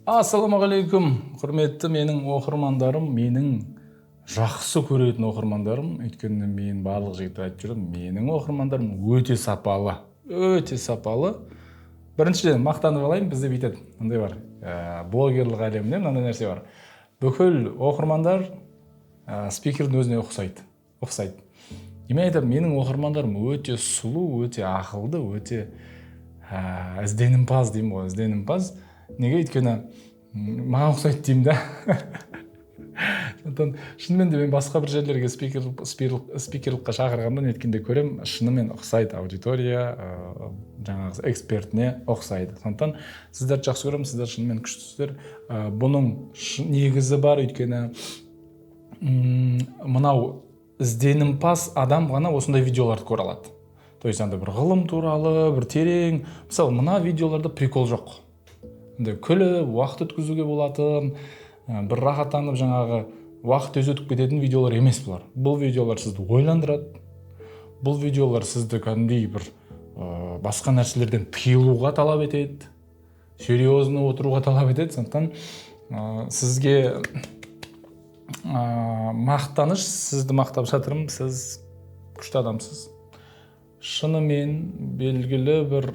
Ассалаумағалейкум, құрметті менің оқырмандарым, менің жақсы көретін оқырмандарым. Өйткені мен барлық жігітті айтып жүрмін, менің оқырмандарым өте сапалы, өте сапалы. Біріншіден мақтанып алайын, бізде бүйтеді, мындай бар, блогерлік әлемінде мынандай нәрсе бар. Бүкіл оқырмандар спикердің өзіне ұқсайды. Мен айтамын, менің оқырмандарым өте сұлу, өте ақылды, өте ізденімпаз деймін ғой, ізденімпаз. Неге? Өйткені маған ұқсайды деймін да. Сондықтан шынымен де мен басқа бір жерлерге спикерлікке шақырғанда неткенде көрем, шынымен ұқсайды аудитория, жаңағы экспертіне ұқсайды. Сондықтан сіздерді жақсы көремін, сіздер шынымен күштісіздер. Бұның негізі бар, өйткені мынау ізденімпаз адам ғана осындай видеоларды көре алады. То есть андай бір ғылым туралы, бір терең, мысалы мына видеоларда прикол жоқ. Күліп, уақыт өткізуге болатын, бір рахаттанып жаңағы уақыт өтіп кететін видеолар емес бұлар. Бұл видеолар сізді ойландырады. Бұл видеолар сізді кәдімгідей бір басқа нәрселерден тыйылуға талап етеді. Серьезно отыруға талап етеді. Сондықтан сізге мақтаныш, сізді мақтап жатырмын, сіз күшті адамсыз. Шынымен белгілі бір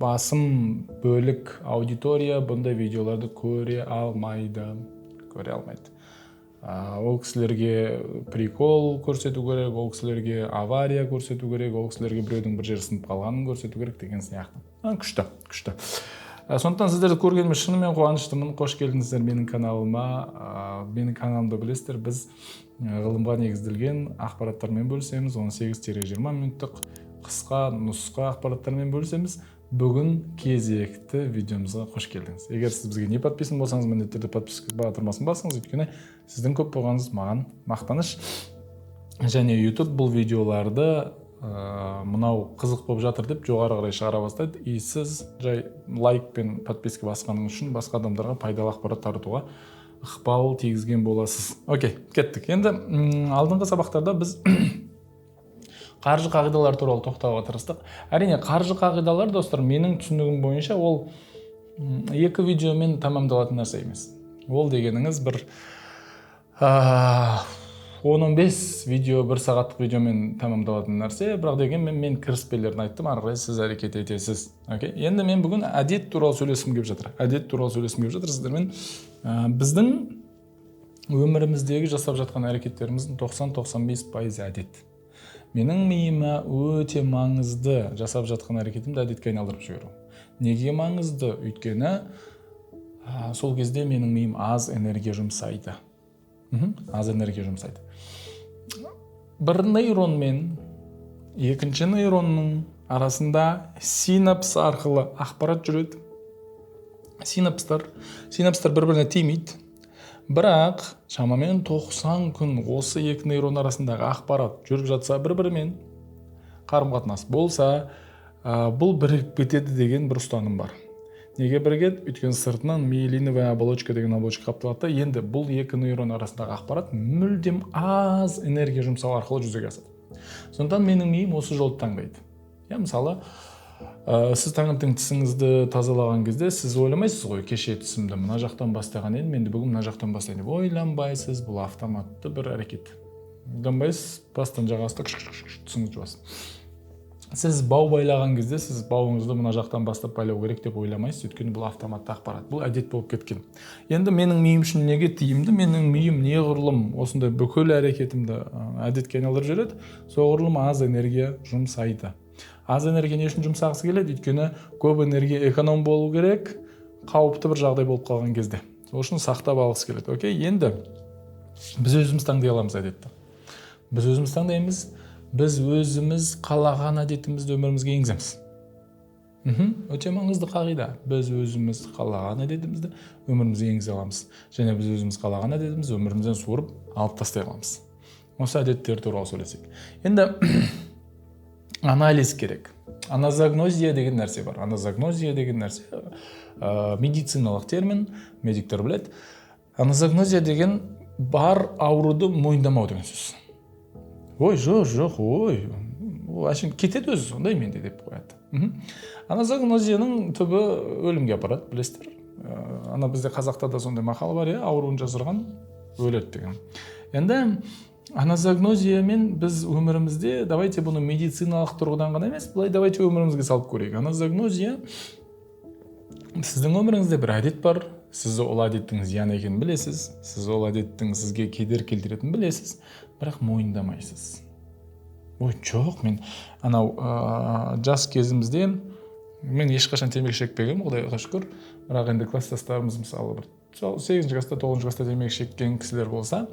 басым бөлік аудитория бұндай видеоларды көре алмайды. Ол кісілерге прикол көрсету керек, ол кісілерге авария көрсету керек, ол кісілерге біреудің бір жері сынып қалғанын көрсету керек деген сияқты. Күшті. Сондықтан сіздерді көргеніме шынымен қуаныштымын. Қош келдіңіздер менің каналыма. Менің каналымда білесіздер, біз ғылымға негізделген ақпараттармен бөлісеміз. 18-20 минуттық қысқа нұсқа ақпараттармен бөлісеміз. Бүгін кезекті видеомызға қош келдіңіз. Егер сіз бізге не подписан болсаңыз, міндетті түрде подписка батырмасын басыңыз, өйткені сіздің көп болғаныңыз маған мақтаныш. Және YouTube бұл видеоларды мынау қызық болып жатыр деп жоғары қарай шығара бастайды. И сіз жай лайк пен подписка басқаныңыз үшін басқа адамдарға пайдалы ақпарат таратуға ықпал тигізген боласыз. Окей, кеттік. Енді алдыңғы сабақтарда біз қаржы қағидалары туралы тоқтауға тырыстық. Әрине, қаржы қағидалар, достар, менің түсінігім бойынша ол екі видеомен тамамдалатын нәрсе емес. Ол дегеніңіз бір 10-15 видео, 1 сағаттық видеомен тамамдалатын нәрсе. Бірақ дегенмен мен кіріспелерін айттым, ары қарай сіз әрекет етесіз. Енді мен бүгін әдет туралы сөйлескім келіп жатыр. Сіздермен біздің өміріміздегі жасап жатқан әрекеттеріміздің 90-95% әдет. Менің миыма өте маңызды жасап жатқан әрекетімді әдетке айналдырып жіберу. Неге маңызды? Өйткені сол кезде менің миым аз энергия жұмсайды. Бір нейрон мен екінші нейронның арасында синапс арқылы ақпарат жүреді. Синапстар бір-біріне тимейді. Бірақ шамамен 90 күн осы екі нейрон арасындағы ақпарат жүріп жатса, бір-бірімен қарым-қатынас болса, бұл бірігіп кетеді деген бір ұстаным бар. Неге бірігеді? Өйткені сыртынан миелиновая оболочка деген оболочка қапталады. Енді бұл екі нейрон арасындағы ақпарат мүлдем аз энергия жұмсау арқылы жүзеге асады. Сондықтан менің миым осы жолды таңдайды. Мысалы, сіз таңертең тісіңізді тазалаған кезде сіз ойламайсыз ғой, кеше тісімді мына жақтан бастаған едім, енді бүгін мына жақтан бастайын деп ойланбайсыз. Бұл автоматты бір әрекет. Ойланбайсыз, бастан жағасында тісіңізді жуасыз. Сіз бау байлаған кезде сіз бауыңызды мына жақтан бастап байлау керек деп ойламайсыз, өйткені бұл автоматты ақпарат. Бұл әдет болып кеткен. Енді менің миым үшін неге тиімді? Менің миым неғұрлым осындай бүкіл әрекетімді әдетке айналдырып жүреді, соғұрлым аз энергия жұмсайды. Аз энергия не үшін жұмсағысы келеді? Өйткені көп энергия эконом болу керек, қауіпті бір жағдай болып қалған кезде. Сол үшін сақтап алғысы келеді. Енді біз өзіміз таңдай аламыз әдетті. Біз өзіміз қалаған әдетімізді өмірімізге енгіземіз. Өте маңызды қағида. Біз өзіміз қалаған әдетімізді өмірімізге енгізе аламыз. Және біз өзіміз қалаған әдетімізді өмірімізден суырып алып тастай аламыз. Осы әдеттер туралы сөйлесек. Енді анализ керек. Аназагнозия деген нәрсе бар. Аназагнозия деген нәрсе медициналық термин, медиктер біледі. Аназагнозия деген бар ауруды мойындамау деген сөз. Жоқ, әшін кетеді өзі сондай менде деп қояды. Аназагнозияның түбі өлімге апарады, білесіздер. ана бізде қазақта да сондай мақал бар, ауруын жасырған өледі деген. Енді аназагнозиямен біз өмірімізде, давайте бұны медициналық тұрғыдан ғана емес, былай давайте өмірімізге салып көрейік. Аназагнозия сіздің өміріңізде бір әдет бар, сіз ол әдеттің зиян екенін білесіз, сіз ол әдеттің сізге кедергі келтіретінін білесіз, бірақ мойындамайсыз. Ой, жоқ, мен анау жас кезімізде мен ешқашан темекі шекпегенмін, Құдайға шүкір. Бірақ енді класстастарымыз мысалы бір 8 класста, 9 класста темекі шеккен кісілер болса,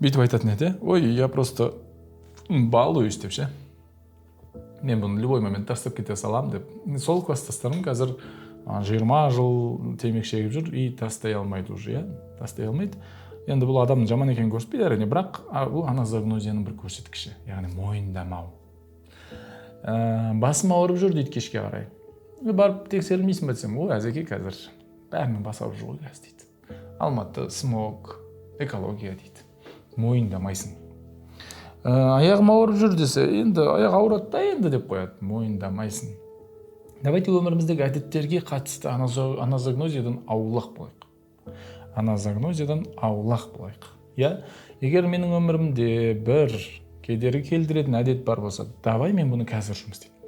бүйтіп айтатын еді, ой, я просто балуюсь деп ше. Мен бұны любой момент тастап кете салам деп. Сол класстастарым қазір 20 жыл темекі шегіп жүр и тастай алмайды уже, тастай алмайды. Енді бұл адамның жаман екенін көрсетпейді әрине, бірақ бұл аназагнозияның бір көрсеткіші, яғни мойындамау. Басым ауырып жүр дейді кешке қарай. Барып тексерілмейсің бе десем, ой, әзеке қазір бәрінің басы ауырып жүр ғой қазір дейді. Алматы, смог, экология дейді. Мойындамайсың. Аяғым ауырып жүр десе, енді аяқ ауырады да енді деп қояды. Мойындамайсың. Давайте өміріміздегі әдеттерге қатысты аназагнозиядан аулақ болайық. Аназагнозиядан аулақ болайық. Егер менің өмірімде бір кедергі келтіретін әдет бар болса, давай мен бұны қазір жұмыс істеймін.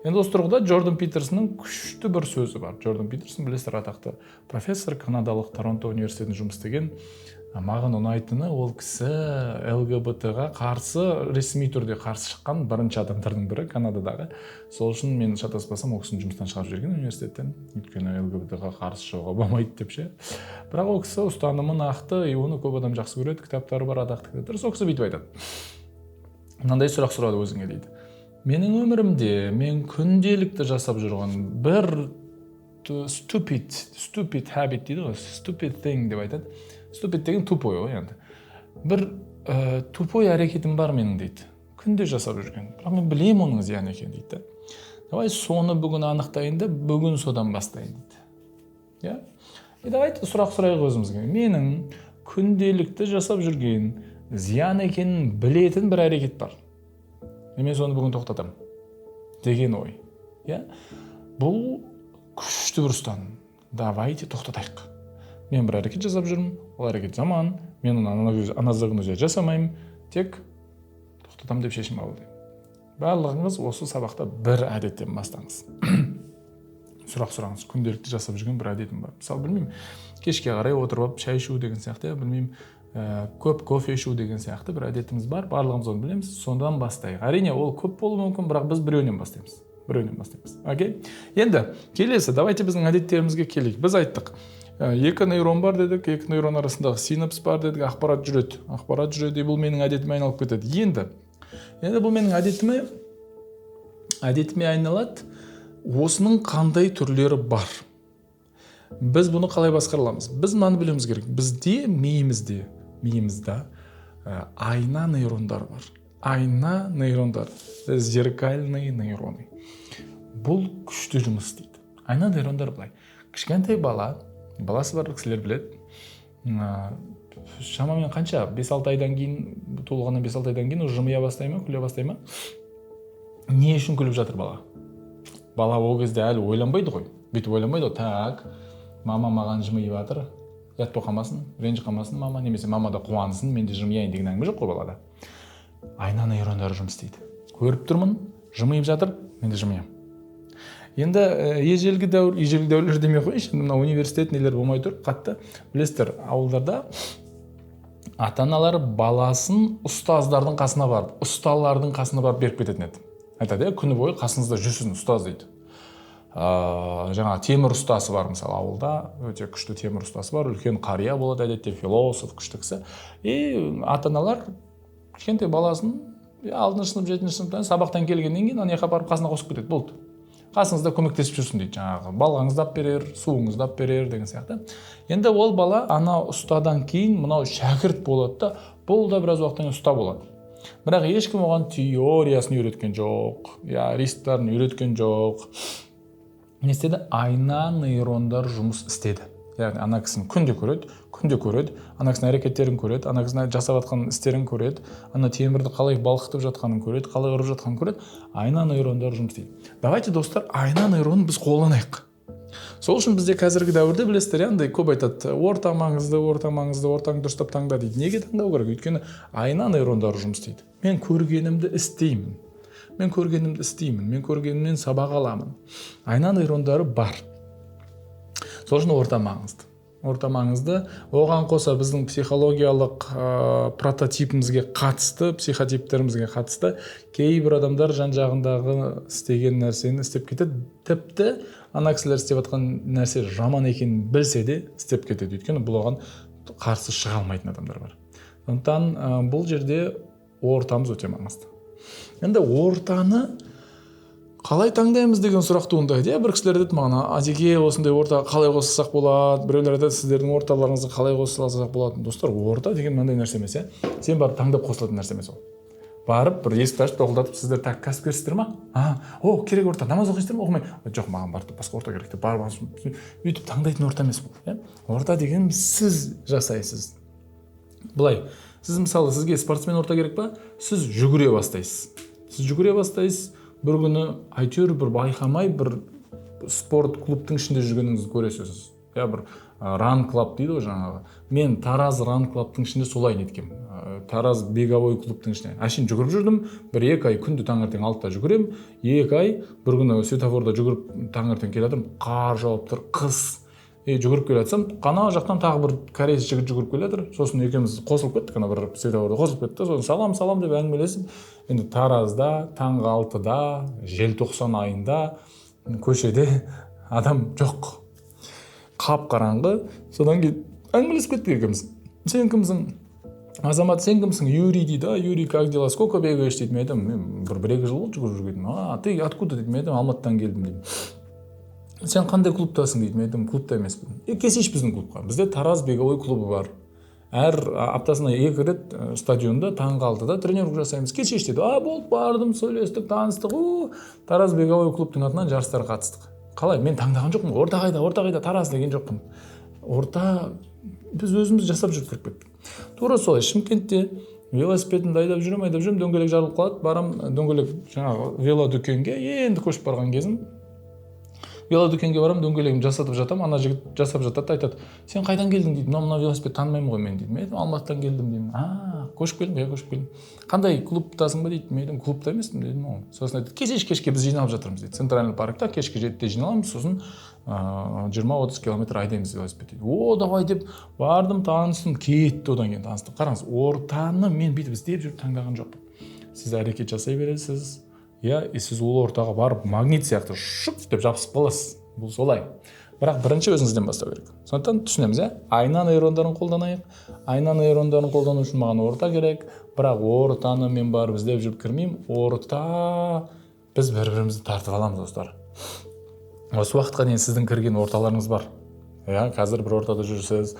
Енді осы тұрғыда Джордан Питерсонның күшті бір сөзі бар. Джордан Питерсон білесіздер, атақты профессор, канадалық Торонто университетінде жұмыс істеген. Маған ұнайтыны, ол кісі ЛГБТ-ға қарсы, ресми түрде қарсы шыққан бірінші адамдардың бірі Канададағы. Сол үшін мен шатаспасам, ол кісіні жұмыстан шығарып жіберген университеттен. Өйткені ЛГБТ-ға қарсы шығуға болмайды деп ше. Бірақ ол кісі ұстанымы нақты, оны көп адам жақсы көреді, кітаптары бар, атақты кітаптар. Сол кісі бүйтіп айтады. Мынандай сұрақ сұрады өзіңе дейді. Менің өмірімде мен күнделікті жасап жүрген бір stupid habit дейді ғой, stupid thing деп айтады. Stupid деген тупой ғой енді. Бір тупой әрекетім бар менің дейді. Күнде жасап жүрген. Бірақ мен білемін оның зиян екенін дейді. Давай соны бүгін анықтайын да, бүгін содан бастайын дейді. Давайте сұрақ сұрайық өзімізге. Менің күнделікті жасап жүрген зиян екенін білетін бір әрекет бар. Мен соны бүгін тоқтатамын деген ой. Бұл күшті бір ұстаным. Давайте тоқтатайық. Мен бір әрекет жасап жүрмін, ол әрекет жаман, мен оны аназагнозия жасамаймын, тек тоқтатамын деп шешім алды. Барлығыңыз осы сабақта бір әдеттен бастаңыз. Сұрақ сұраңыз, күнделікті жасап жүрген бір әдетім бар. Мысалы, білмеймін, кешке қарай отырып шай ішу деген сияқты, білмеймін, көп кофе ішу деген сияқты бір әдетіміз бар. Барлығымыз оны білеміз, сондан бастайық. Әрине, ол көп болуы мүмкін, бірақ біз біреуінен бастаймыз. Окей? Енді келесі, давайте біздің әдеттерімізге келейік. Біз айттық, екі нейрон бар дедік, екі нейрон арасындағы синапс бар дедік, ақпарат жүреді, бұл менің әдетіме айналып кетеді. Енді бұл менің әдетіме айналады. Осының қандай түрлері бар? Біз бұны қалай басқара аламыз? Біз мынаны білуіміз керек. Бізде миымызда айна нейрондар бар. Айна нейрондар, зеркальные нейроны. Бұл күшті жұмыс істейді. Айна нейрондар былай. Кішкентай баласы бар кісілер біледі. Шамамен қанша? 5-6 айдан кейін, толғаннан 5-6 айдан кейін жымия бастай ма, күле бастай ма? Не үшін күліп жатыр бала? Бала ол кезде әлі ойланбайды ғой. Бүйтіп ойланбайды ғой. Так, мама маған жымиып жатыр. Ұят болып қалмасын, ренжіп қалмасын мама, немесе мама да қуансын, мен де жымияйын деген әңгіме жоқ қой балада. Айна нейрондары жұмыс істейді. Көріп тұрмын, жымиып жатыр, мен де жымиямын. Енді ежелгі дәуірлер демей қойшы, мына университет нелер болмай тұр, қатты. Білесіздер, ауылдарда ата-аналар баласын ұстаздардың қасына барып беріп кететін еді. Айтады, күні бойы қасыңызда жүрсін ұстаз дейді. Жаңа темір ұстасы бар мысалы ауылда, өте күшті темір ұстасы бар, үлкен қария болады әдетте, философ, күшті кісі. Ата-аналар кішкентай баласын 6-шы сынып, 7-ші сыныптан сабақтан келгеннен кейін ана жаққа барып қасына қосып кетеді, болды. Қасыңызда көмектесіп жүрсін дейді, жаңағы балғаңызды алып берер, суыңызды алып берер деген сияқты. Енді ол бала ана ұстадан кейін мынау шәкірт болады да, бұл да біраз уақыттан кейін ұста болады. Бірақ ешкім оған теориясын үйреткен жоқ, рисктарын үйреткен жоқ. Не істеді? Айна нейрондар жұмыс істеді. Яғни ана кісінің күнде көреді, ана кісінің әрекеттерін көреді, ана кісінің жасап жатқан істерін көреді, ана темірді қалай балқытып жатқанын көреді, қалай ұрып жатқанын көреді. Айна нейрондар жұмыс істейді. Давайте, достар, айна нейронын біз қолданайық. Сол үшін бізде қазіргі дәуірде білесіздер, андай көп айтады, орта маңызды, ортаңды дұрыстап таңда дейді. Неге таңдау керек? Өйткені айна нейрондары жұмыс істейді. Мен көргенімді істеймін, мен көргенімнен сабақ аламын. Айна нейрондары бар. Сол үшін орта маңызды. Оған қоса біздің психологиялық прототипімізге қатысты, психотиптерімізге қатысты кейбір адамдар жан-жағындағы істеген нәрсені істеп кетеді. Тіпті ана кісілер істеп жатқан нәрсе жаман екенін білсе де істеп кетеді. Өйткені бұл оған қарсы шыға алмайтын адамдар бар. Сондықтан бұл жерде ортамыз өте маңызды. Енді ортаны қалай таңдаймыз деген сұрақ туындайды. Бір кісілер айтады маған, Азеке, осындай орта қалай қоссақ болады? Біреулер айтады, сіздердің орталарыңызды қалай қоссақ болады? Достар, орта деген мынандай нәрсе емес, сен барып таңдап қосылатын нәрсе емес ол. Барып бір есікті ашып тоқылдатып, сіздер кәсіпкерсіздер ма? Керек орта, намаз оқисыздар ма? Оқымай. Жоқ, маған барып басқа орта керек деп барып өйтіп таңдайтын орта емес бұл. Орта деген сіз жасайсыз. Былай, сіз мысалы сізге спортсмен орта керек па? Сіз жүгіре бастайсыз. Бір күні әйтеуір бір байқамай бір спорт клубтың ішінде жүргеніңізді көресіз. Бір ран клуб дейді ғой жаңағы. Мен Тараз ран клубтың ішінде солай неткем. Тараз беговой клубтың ішінде. Әшейін жүгіріп жүрдім. 1-2 ай күнде таңертең 6-та жүгірем. 2 ай бір күні светофорда жүгіріп таңертең келе жатырмын. Қар жауып тұр, қыс. Жүгіріп келе жатсам, қана жақтан тағы бір кореец жігіт жүгіріп келе жатыр. Сосын екеуміз қосылып кеттік, ана бір светофорда қосылып кетті. Сосын салам деп әңгімелесіп, енді Таразда таңғы 6-да, желтоқсан айында көшеде адам жоқ. Қап-қараңғы. Содан кейін әңгімелесіп кеттік екеуміз. Сен кімсің? Азамат, сен кімсің? Юрий дейді. Юрий, как дела? Сколько бегаешь дейді. Мен айтамын, мен 1-2 жыл болды жүгіріп жүргенім. Ты откуда дейді. Мен айтамын, Алматыдан келдім дейді. Сен қандай клубтасың дейді. Мен айтамын, клубта емеспін. Келсейші біздің клубқа. Бізде Тараз беговой клубы бар. Әр аптасына 2 рет стадионда таңғы 6-да тренировка жасаймыз. Келсейші деді. Болды, бардым, сөйлестік, таныстық. Тараз беговой клубтың атынан жарыстарға қатыстық. Қалай? Мен таңдаған жоқпын. Орта қайда, Тараз деген жоқпын. Орта біз өзіміз жасап жүріп кіріп кеттік. Тура солай Шымкентте велосипедімді айдап жүрем, дөңгелек жарылып қалады. Барам дөңгелек жаңағы велодүкенге, енді көшіп барған кезім. Велодүкенге барам, дөңгелегімді жасатып жатам, ана жігіт жасап жатады, айтады, сен қайдан келдің дейді. Мына велосипед танымаймын ғой мен дейді. Мен айтамын, Алматыдан келдім деймін. Көшіп келдім. Қандай клубтасың ба дейді. Мен айтамын, клубта емеспін дедім. Сосын айтады, кешке біз жиналып жатырмыз дейді. Центральный паркта кешке 7-те жиналамыз, сосын 20-30 километр айдаймыз велосипед дейді. Давай деп бардым, таныстым, кетті, одан кейін таныстым. Қараңыз, ортаны мен бүйтіп іздеп жүріп таңдаған жоқпын. Сіз әрекет жасай бересіз. Сіз ол ортаға барып магнит сияқты шып деп жабысып қаласыз. Бұл солай. Бірақ бірінші өзіңізден бастау керек. Сондықтан түсінеміз, айна нейрондарын қолданайық. Айна нейрондарын қолдану үшін маған орта керек. Бірақ ортаны мен барып іздеп жүріп кірмеймін. Орта біз бір-бірімізді тартып аламыз, достар. Осы уақытқа дейін сіздің кірген орталарыңыз бар. Қазір бір ортада жүрсіз.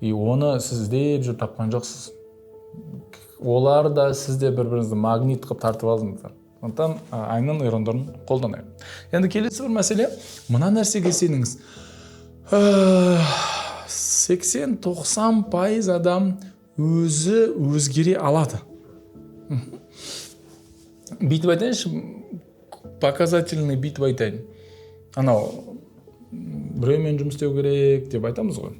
Оны сіз іздеп жүріп тапқан жоқсыз. Олар да сізде бір-біріңізді магнит қылып тартып алдыңыздар. Сондықтан айна нейрондарын қолданайық. Енді келесі бір мәселе, мына нәрсеге сеніңіз. 80-90% адам өзі өзгере алады. Бүйтіп айтайыншы, показательный бүйтіп айтайын. Біреумен жұмыс істеу керек деп айтамыз ғой.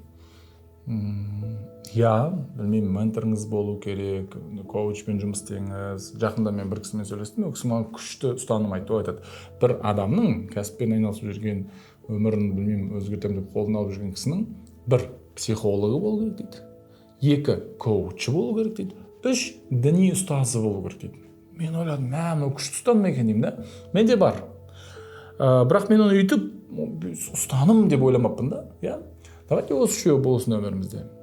Білмеймін, менторыңыз болу керек, коучпен жұмыс істеңіз. Жақында мен бір кісімен сөйлестім, ол кісі маған күшті ұстаным айтты. Ол айтады, бір адамның кәсіппен айналысып жүрген, өмірін білмеймін өзгертемін деп қолына алып жүрген кісінің 1 психологы болу керек дейді, 2 коучы болу керек дейді, 3 діни ұстазы болу керек дейді. Мен ойладым, мынау күшті ұстаным екен деймін да. Менде бар. Бірақ мен оны үйтіп ұстаным деп ойламаппын да. Давайте осы үшеуі болсын өмірімізде.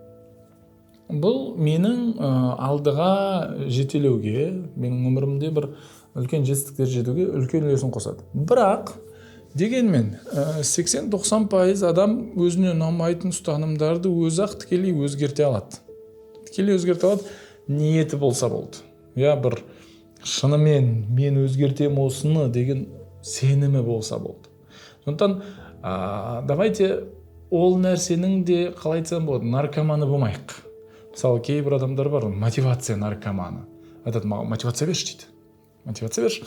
Бұл менің алдыға жетелеуге, менің өмірімде бір үлкен жетістіктер жетуге үлкен үлесін қосады. Бірақ дегенмен 80-90% адам өзіне ұнамайтын ұстанымдарды өзі-ақ тікелей өзгерте алады. Ниеті болса болды. Бір шынымен мен өзгертем осыны деген сенімі болса болды. Сондықтан давайте ол нәрсенің де қалай айтсам болады, наркоманы болмайық. Мысалы, кейбір адамдар бар, мотивация наркоманы. Айтады, маған мотивация берші дейді. Мотивация берші.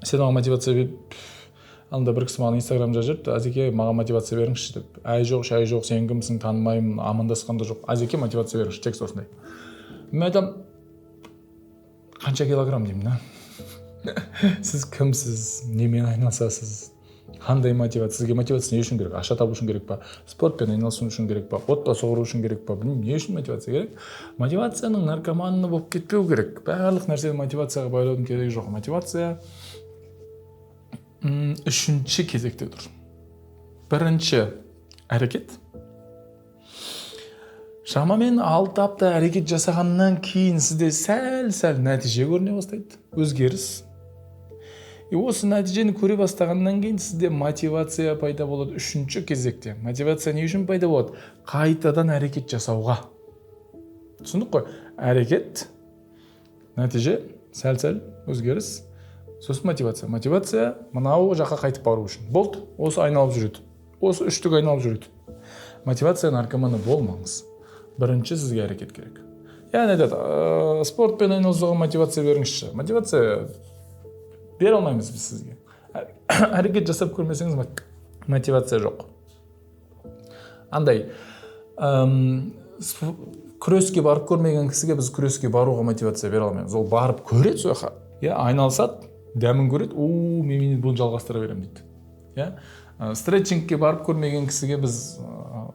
Сен оған мотивация беріп, анда бір кісі маған инстаграмда жүрді, Азеке маған мотивация беріңізші деп. Әй жоқ, шай жоқ, сен кімсің, танымаймын, амандасқан да жоқ. Азеке мотивация беріңізші, текст осындай. Мен айтамын, қанша килограмм деймін, сіз кімсіз, немен айналысасыз, қандай мотивация, сізге мотивация не үшін керек? Ақша табу үшін керек па, спортпен айналысу үшін керек па, отбасы құру үшін керек па, білмеймін, не үшін мотивация керек? Мотивацияның наркоманы болып кетпеу керек. Барлық нәрсені мотивацияға байлаудың керегі жоқ. Мотивация үшінші кезекте тұр. Бірінші әрекет. Шамамен 6 апта әрекет жасағаннан кейін сізде сәл нәтиже көріне бастайды, өзгеріс. Осы нәтижені көре бастағаннан кейін сізде мотивация пайда болады үшінші кезекте. Мотивация не үшін пайда болады? Қайтадан әрекет жасауға. Түсіндік қой? Әрекет, нәтиже, сәл өзгеріс, сосын мотивация. Мотивация мынау жаққа қайтып бару үшін. Болды, осы айналып жүреді. Осы үштік айналып жүреді. Мотивация наркоманы болмаңыз. Бірінші сізге әрекет керек. Яғни айтады, спортпен айналысуға мотивация беріңізші. Мотивация бере алмаймыз біз сізге. Әрекет жасап көрмесеңіз мотивация жоқ. Андай, күреске барып көрмеген кісіге біз күреске баруға мотивация бере алмаймыз. Ол барып көреді сол жаққа, айналысады, дәмін көреді, мен бұны жалғастыра беремін дейді. Стретчингке барып көрмеген кісіге біз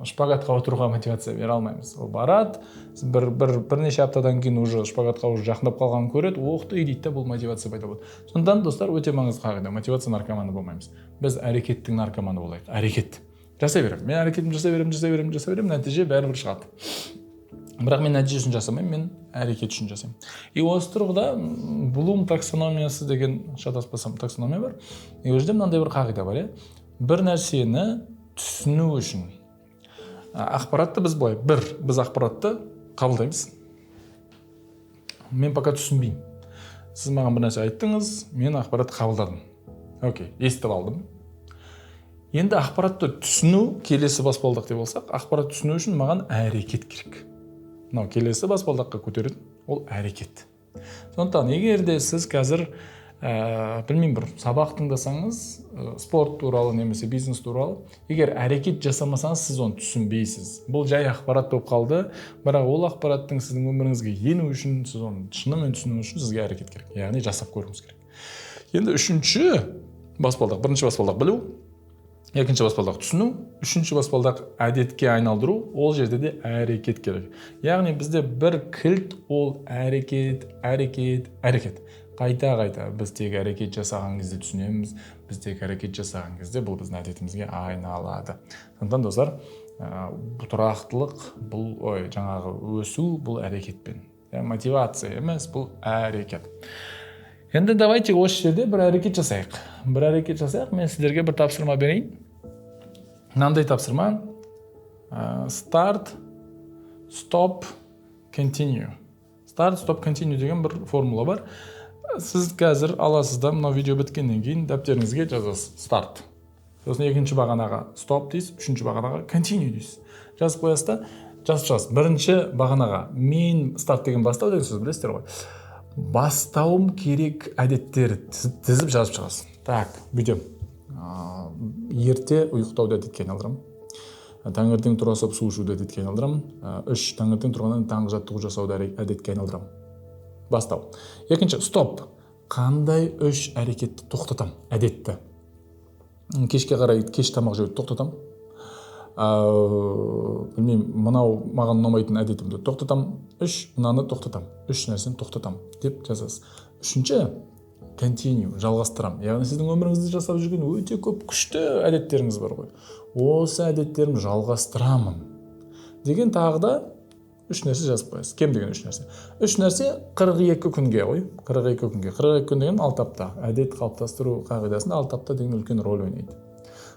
шпагатқа отыруға мотивация бере алмаймыз. Ол барады, бірнеше аптадан кейін уже шпагатқа уже жақындап қалғанын көреді, оқты дейді, бұл мотивация пайда болады. Сондықтан достар, өте маңызды қағида, мотивация наркоманы болмаймыз. Біз әрекеттің наркоманы болайық. Әрекет. Жасай беремін. Мен әрекетімді жасай беремін, нәтиже бәрібір шығады. Бірақ мен нәтиже үшін жасамаймын, мен әрекет үшін жасаймын. Осы тұрғыда Блум таксономиясы деген, шатаспасам, таксономия бар. Ол жерде мынандай бір қағида бар, бір нәрсені түсіну үшін ақпаратты біз былай, біз ақпаратты қабылдаймыз. Мен пока түсінбеймін. Сіз маған бір нәрсе айттыңыз, мен ақпаратты қабылдадым. Окей, естіп алдым. Енді ақпаратты түсіну келесі баспалдақ деп болсақ, ақпаратты түсіну үшін маған әрекет керек. Мынау келесі баспалдаққа көтеретін ол әрекет. Сондықтан егер де сіз қазір білмеймін, бір сабақ тыңдасаңыз, спорт туралы немесе бизнес туралы, егер әрекет жасамасаңыз, сіз оны түсінбейсіз. Бұл жай ақпарат болып қалды, бірақ ол ақпараттың сіздің өміріңізге ену үшін, сіз оны шынымен түсіну үшін сізге әрекет керек. Яғни жасап көруіңіз керек. Енді үшінші баспалдақ, бірінші баспалдақ білу, екінші баспалдақ түсіну, үшінші баспалдақ әдетке айналдыру, ол жерде де әрекет керек. Яғни бізде бір кілт ол әрекет. Қайта біз тек әрекет жасаған кезде түсінеміз, біз тек әрекет жасаған кезде бұл біздің әдетімізге айналады. Сондықтан достар, тұрақтылық, бұл жаңағы өсу, бұл әрекетпен. Мотивация емес, бұл әрекет. Енді давайте осы жерде бір әрекет жасайық. Мен сіздерге бір тапсырма берейін. Мынандай тапсырма: start, stop, continue. Start, stop, continue деген бір формула бар. Сіз қазір аласыз да, мына видео біткеннен кейін дәптеріңізге жазасыз start. Сосын екінші бағанаға stop дейсіз, үшінші бағанаға continue дейсіз. Жазып қоясыз да, жазып. Бірінші бағанаға мен start деген бастау деген сөз білесіздер ғой. Бастауым керек әдеттер тізіп жазып шығасыз. Так, бүйтем. Ерте ұйықтауды әдетке айналдырамын. Таңертең тұра салып су ішуді әдетке айналдырамын. 3. Таңертең тұрғаннан таңғы жаттығу жасауды әдетке айналдырамын. Бастау. Екінші, стоп. Қандай 3 әрекетті тоқтатам? Әдетті. Кешке қарай кеш тамақ жеуді тоқтатам. Білмеймін, мынау маған ұнамайтын әдетімді тоқтатам. 3 мынаны тоқтатам. 3 нәрсені тоқтатам деп жазасыз. Үшінші, continue, жалғастырам. Яғни сіздің өміріңізді жасап жүрген өте көп күшті әдеттеріңіз бар ғой. Осы әдеттерімді жалғастырамын деген тағы да 3 нәрсе жазып қоясыз. Кем деген 3 нәрсе. 3 нәрсе 42 күнге ғой. 42 күнге. 42 күн деген 6 апта. Әдет қалыптастыру қағидасында 6 апта деген үлкен рөл ойнайды.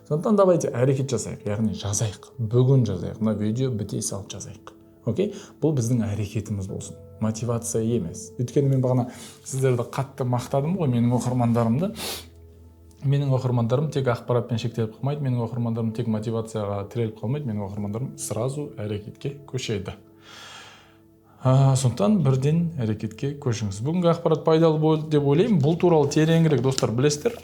Сондықтан давайте әрекет жасайық, яғни жазайық. Бүгін жазайық. Мына видео біте салып жазайық. Окей? Бұл біздің әрекетіміз болсын. Мотивация емес. Өйткені мен бағана сіздерді қатты мақтадым ғой, менің оқырмандарымды. Менің оқырмандарым тек ақпаратпен шектеліп қалмайды, менің оқырмандарым тек мотивацияға тіреліп қалмайды, менің оқырмандарым сразу әрекетке көшеді. Сондықтан бірден әрекетке көшіңіз. Бүгінгі ақпарат пайдалы болды деп ойлаймын. Бұл туралы тереңірек достар білесіздер.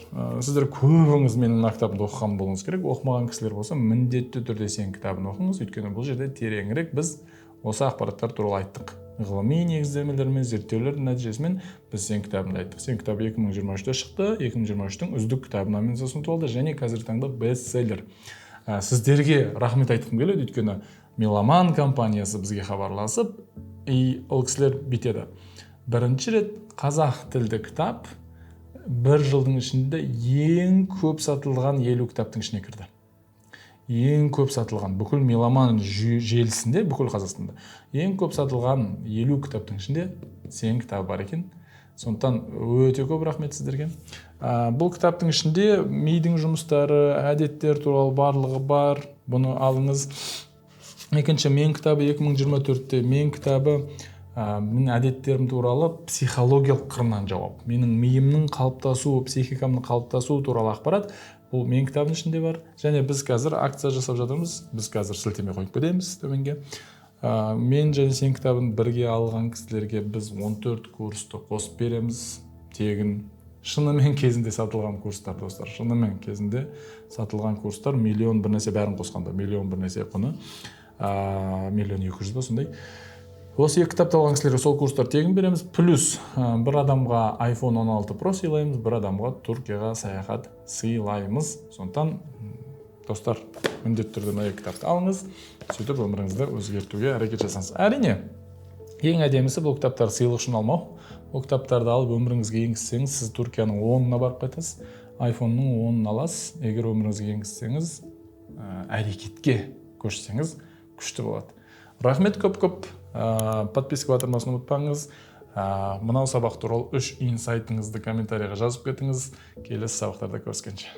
Сіздер көбіңіз менің мына кітабымды оқыған болуыңыз керек. Оқымаған кісілер болса, міндетті түрде сен кітабын оқыңыз. Өйткені бұл жерде тереңірек біз осы ақпараттар туралы айттық. Ғылыми негіздемелер мен зерттеулердің нәтижесімен біз сен кітабында айттық. Сен кітабы 2023-те шықты, 2023-тің үздік кітабы номинациясын ұтып алды және қазіргі таңда бестселлер. Сіздерге рахмет айтқым келеді, өйткені Меломан компаниясы бізге хабарласып, ол кісілер бүйтеді. Бірінші рет қазақ тілді кітап бір жылдың ішінде ең көп сатылған 50 кітаптың ішіне кірді. Ең көп сатылған бүкіл Меломан желісінде, бүкіл Қазақстанда ең көп сатылған 50 кітаптың ішінде сен кітабы бар екен. Сондықтан өте көп рахмет сіздерге. Бұл кітаптың ішінде мидың жұмыстары, әдеттер туралы барлығы бар. Бұны алыңыз. Екінші, мен кітабы 2024-те мен кітабы менің әдеттерім туралы психологиялық қырынан жауап. Менің миымның қалыптасуы, психикамның қалыптасуы туралы ақпарат бұл мен кітабының ішінде бар. Және біз қазір акция жасап жатырмыз. Біз қазір сілтеме қойып кетеміз төменге. Мен және сен кітабын бірге алған кісілерге біз 14 курсты қосып береміз. Тегін. Шынымен кезінде сатылған курстар, достар. Шынымен кезінде сатылған курстар миллион бір нәрсе бәрін қосқанда. Миллион бір нәрсе құны. 1,2 миллион сондай. Осы екі кітапты алған кісілерге сол курстар тегін береміз. Плюс бір адамға iPhone 16 Pro сыйлаймыз, бір адамға Түркияға саяхат сыйлаймыз. Сондықтан, достар, міндетті түрде мына екі кітапты алыңыз, сөйтіп өміріңізді өзгертуге әрекет жасаңыз. Әрине, ең әдемісі бұл кітаптар сыйлық үшін алмау. Бұл кітаптарды алып өміріңізге енгізсеңіз, сіз Түркияның 10-ына барып қайтасыз, iPhone-ның 10-ын аласыз. Егер өміріңізге енгізсеңіз, әрекетке көшсеңіз, күшті болады. Рахмет көп-көп. Подписка батырмасын ұмытпаңыз. Мынау сабақ туралы 3 инсайтыңызды комментарийға жазып кетіңіз. Келесі сабақтарда көріскенше.